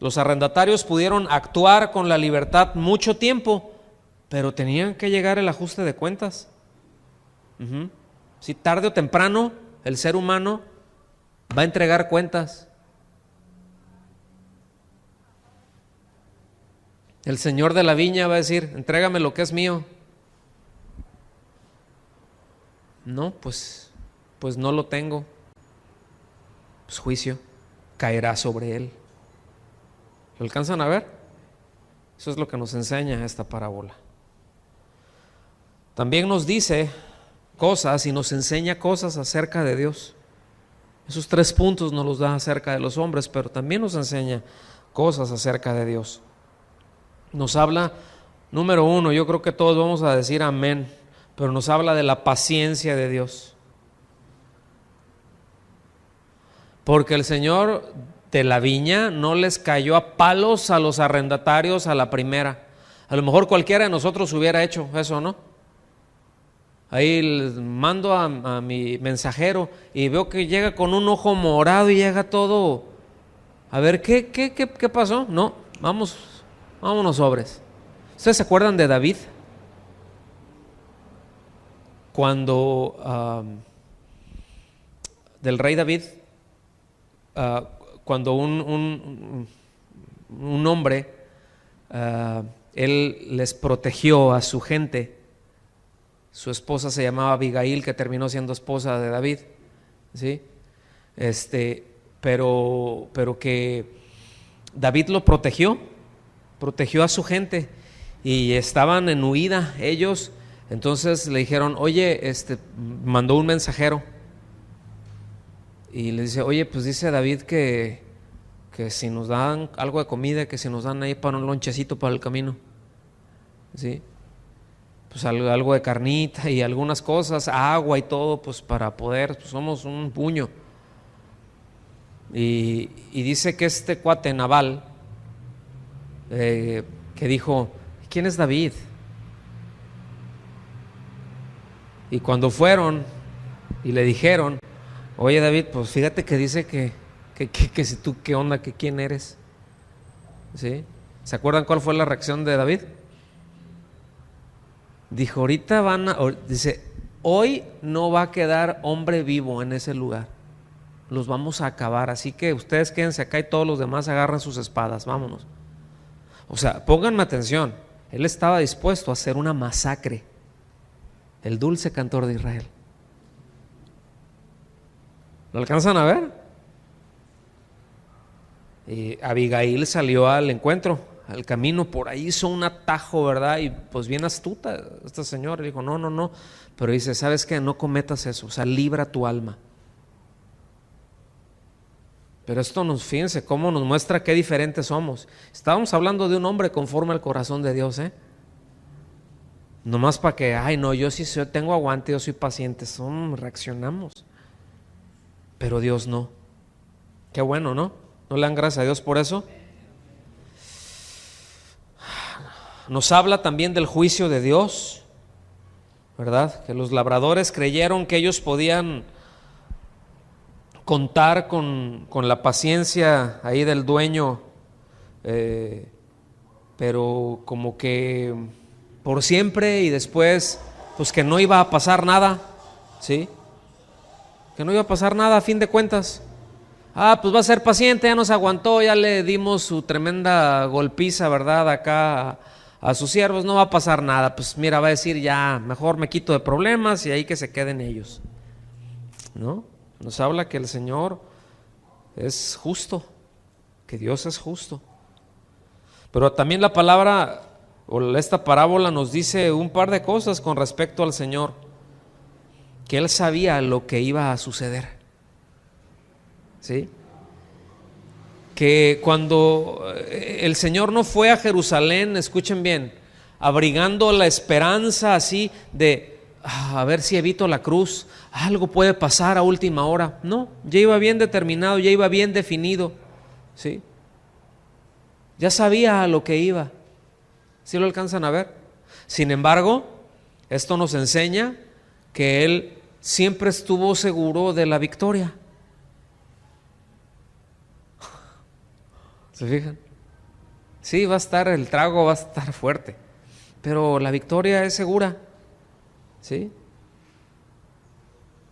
Los arrendatarios pudieron actuar con la libertad mucho tiempo, pero tenían que llegar el ajuste de cuentas. Si tarde o temprano el ser humano va a entregar cuentas. El señor de la viña va a decir: entrégame lo que es mío. No, pues no lo tengo. Pues juicio caerá sobre él. ¿Lo alcanzan a ver? Eso es lo que nos enseña esta parábola. También nos dice cosas y nos enseña cosas acerca de Dios. Esos 3 puntos nos los da acerca de los hombres, pero también nos enseña cosas acerca de Dios. Nos habla, número 1, yo creo que todos vamos a decir amén. pero nos habla de la paciencia de Dios. Porque el Señor de la viña no les cayó a palos a los arrendatarios a la primera. A lo mejor cualquiera de nosotros hubiera hecho eso, ¿no? Ahí les mando a mi mensajero y veo que llega con un ojo morado y llega todo. A ver, ¿qué pasó? No, vámonos sobres. ¿Ustedes se acuerdan de David? Cuando del rey David, cuando un hombre, él les protegió a su gente. Su esposa se llamaba Abigail, que terminó siendo esposa de David, ¿sí? Pero que David lo protegió a su gente y estaban en huida ellos. Entonces le dijeron, oye, mandó un mensajero y le dice, oye, pues dice David que si nos dan algo de comida, que si nos dan ahí para un lonchecito para el camino, ¿sí? Pues algo de carnita y algunas cosas, agua y todo, pues para poder, pues somos un puño. Y dice que este cuate Nabal, que dijo, ¿quién es David? Y cuando fueron y le dijeron, oye David, pues fíjate que dice que si tú, ¿qué onda? Que quién eres, ¿sí? ¿Se acuerdan cuál fue la reacción de David? Dijo, dice, hoy no va a quedar hombre vivo en ese lugar, los vamos a acabar, así que ustedes quédense acá y todos los demás agarran sus espadas, vámonos. O sea, pónganme atención, él estaba dispuesto a hacer una masacre, el dulce cantor de Israel. ¿Lo alcanzan a ver? Y Abigail salió al encuentro, al camino, por ahí hizo un atajo, ¿verdad? Y pues bien astuta esta señora, dijo, no, pero dice, ¿sabes qué? No cometas eso, o sea, libra tu alma. Pero esto fíjense cómo nos muestra qué diferentes somos. Estábamos hablando de un hombre conforme al corazón de Dios, nomás para que, yo sí tengo aguante, yo soy paciente, reaccionamos. Pero Dios no. Qué bueno, ¿no? ¿No le dan gracias a Dios por eso? Nos habla también del juicio de Dios, ¿verdad? Que los labradores creyeron que ellos podían contar con la paciencia ahí del dueño, pero como que por siempre, y después pues que no iba a pasar nada, ¿sí? Que no iba a pasar nada a fin de cuentas. Pues va a ser paciente, ya nos aguantó, ya le dimos su tremenda golpiza, ¿verdad? Acá a sus siervos, no va a pasar nada. Pues mira, va a decir, ya mejor me quito de problemas y ahí que se queden ellos, ¿no? Nos habla que el Señor es justo, que Dios es justo. Pero también la palabra o esta parábola nos dice un par de cosas con respecto al Señor, que Él sabía lo que iba a suceder, ¿sí? Que cuando el Señor no fue a Jerusalén, escuchen bien, abrigando la esperanza así de a ver si evito la cruz, algo puede pasar a última hora. No, ya iba bien determinado, ya iba bien definido, ¿sí? Ya sabía a lo que iba. ¿Sí lo alcanzan a ver? Sin embargo, esto nos enseña que Él siempre estuvo seguro de la victoria. ¿Se fijan? Sí, el trago va a estar fuerte, pero la victoria es segura, ¿sí?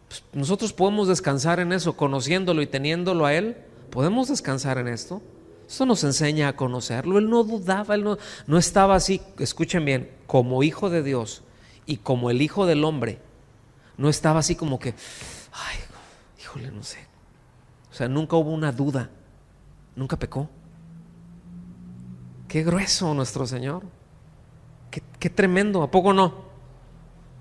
Pues nosotros podemos descansar en eso, conociéndolo y teniéndolo a Él, podemos descansar en esto. Esto nos enseña a conocerlo. Él no dudaba, Él no estaba así, escuchen bien, como hijo de Dios y como el hijo del hombre, no estaba así como que, híjole, no sé. O sea, nunca hubo una duda, nunca pecó. Qué grueso nuestro Señor, qué tremendo, ¿a poco no?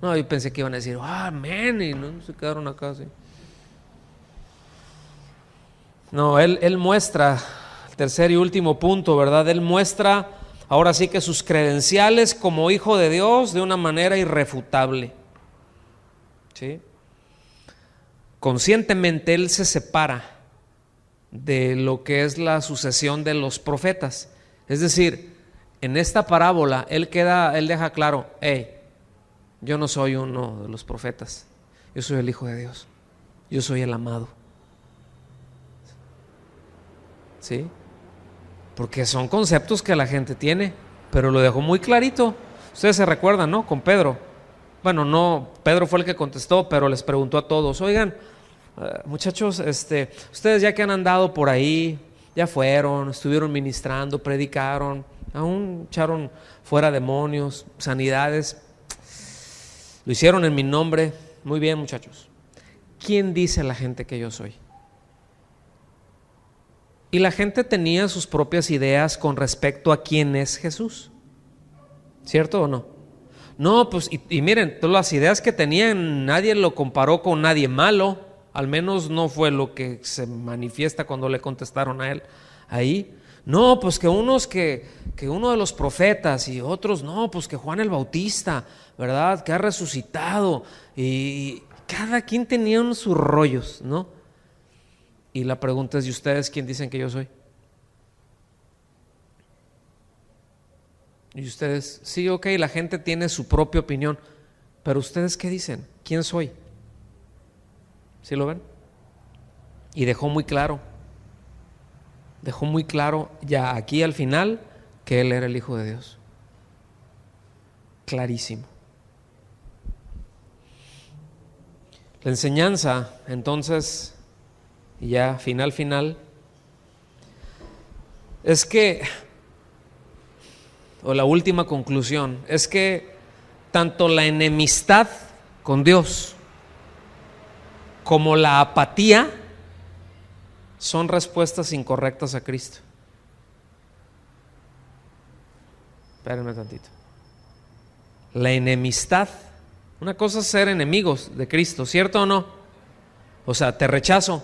No, yo pensé que iban a decir, amén, y no se quedaron acá así. No, Él muestra, el tercer y último punto, ¿verdad? Él muestra ahora sí que sus credenciales como hijo de Dios de una manera irrefutable. ¿sí? Conscientemente él se separa de lo que es la sucesión de los profetas. Es decir, en esta parábola él deja claro, hey, yo no soy uno de los profetas, yo soy el Hijo de Dios, yo soy el amado. ¿Sí? Porque son conceptos que la gente tiene, pero lo dejó muy clarito. Ustedes se recuerdan, ¿no? Con Pedro. Bueno, no, Pedro fue el que contestó, pero les preguntó a todos, oigan, muchachos, ustedes ya que han andado por ahí, ya fueron, estuvieron ministrando, predicaron, aún echaron fuera demonios, sanidades, lo hicieron en mi nombre. Muy bien, muchachos, ¿quién dice la gente que yo soy? Y la gente tenía sus propias ideas con respecto a quién es Jesús, ¿cierto o no? No, pues, y miren, todas las ideas que tenían, nadie lo comparó con nadie malo, al menos no fue lo que se manifiesta cuando le contestaron a él ahí. No, pues que unos que uno de los profetas, y otros no, pues que Juan el Bautista, ¿verdad? Que ha resucitado, y cada quien tenía sus rollos, ¿no? Y la pregunta es, ¿y ustedes quién dicen que yo soy? Y ustedes, sí, ok, la gente tiene su propia opinión, pero ¿ustedes qué dicen? ¿Quién soy? ¿Sí lo ven? Y dejó muy claro ya aquí al final que él era el Hijo de Dios. Clarísimo. La enseñanza, entonces, ya final, es que, o la última conclusión, es que tanto la enemistad con Dios como la apatía son respuestas incorrectas a Cristo. Espérenme tantito. La enemistad, una cosa es ser enemigos de Cristo, ¿cierto o no? O sea, te rechazo,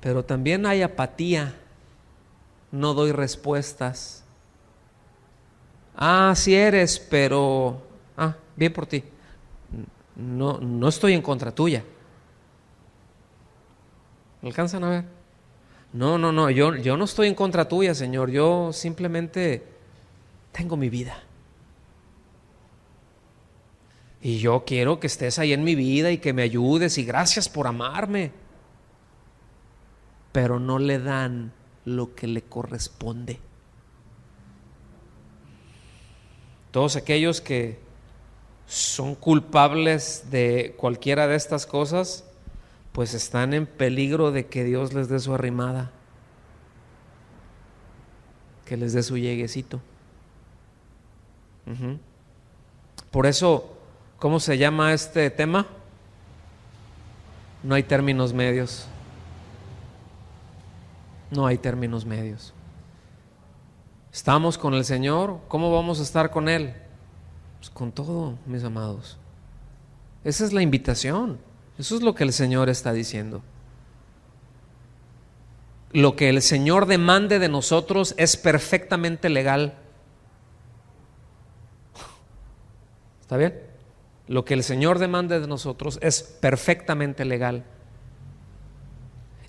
pero también hay apatía, no doy respuestas. Sí eres, pero bien por ti. No estoy en contra tuya. ¿Alcanzan a ver? No, yo no estoy en contra tuya, Señor. Yo simplemente tengo mi vida. Y yo quiero que estés ahí en mi vida y que me ayudes, y gracias por amarme. Pero no le dan lo que le corresponde. Todos aquellos que son culpables de cualquiera de estas cosas, pues están en peligro de que Dios les dé su arrimada, que les dé su lleguecito. Por eso, ¿cómo se llama este tema? No hay términos medios. No hay términos medios. ¿Estamos con el Señor? ¿Cómo vamos a estar con Él? Pues con todo, mis amados. Esa es la invitación. Eso es lo que el Señor está diciendo. Lo que el Señor demande de nosotros es perfectamente legal. ¿Está bien? Lo que el Señor demande de nosotros es perfectamente legal.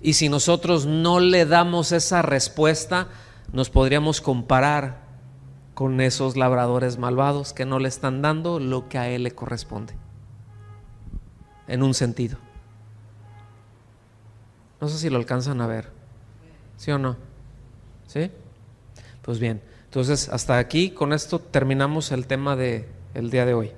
Y si nosotros no le damos esa respuesta, nos podríamos comparar con esos labradores malvados que no le están dando lo que a él le corresponde, en un sentido. No sé si lo alcanzan a ver, ¿sí o no? ¿Sí? Pues bien, entonces hasta aquí, con esto terminamos el tema del día de hoy.